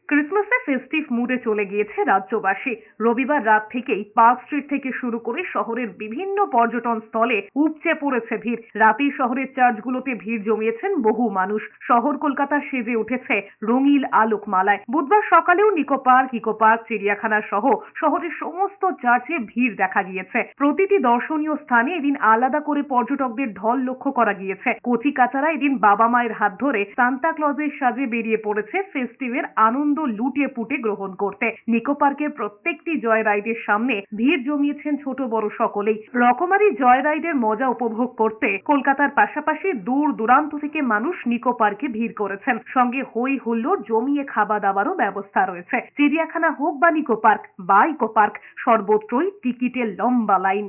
ক্রিসমাসে festive মুডে চলে গিয়েছে রাজ্যবাসী। রবিবার রাত থেকেই পার্ক স্ট্রিট থেকে শুরু করে শহরের বিভিন্ন পর্যটন স্থলে উপচে পড়েছে ভিড়। রাতেই শহরের চার্চগুলোতে ভিড় জমিয়েছেন বহু মানুষ। শহর কলকাতা সেজে উঠেছে রঙিন আলোকমালায়। বুধবার সকালেও নিকো পার্ক, চিড়িয়াখানা সহ শহরের সমস্ত চার্চে ভিড় দেখা গিয়েছে। প্রতিটি দর্শনীয় স্থানে এদিন আলাদা করে পর্যটকদের ঢল লক্ষ্য করা গিয়েছে। কচি কাচারা এদিন বাবা মায়ের হাত ধরে সান্তা ক্লজের সাজে বেরিয়ে পড়েছে ফেস্টিভের আনন্দ লুটিয়ে পুটে গ্রহণ করতে। নিকো পার্কের প্রত্যেকটি জয় রাইডের সামনে ভিড় জমিয়েছেন ছোট বড় সকলেই। রকমারি জয় রাইডের মজা উপভোগ করতে কলকাতার পাশাপাশি দূর দূরান্ত থেকে মানুষ নিকো পার্কে ভিড় করেছেন। সঙ্গে হই হুল্লোড় জমিয়ে খাওয়া দাওয়ারও ব্যবস্থা রয়েছে। চিড়িয়াখানা হোক বা ইকো পার্ক, সর্বত্রই টিকিটের লম্বা লাইন।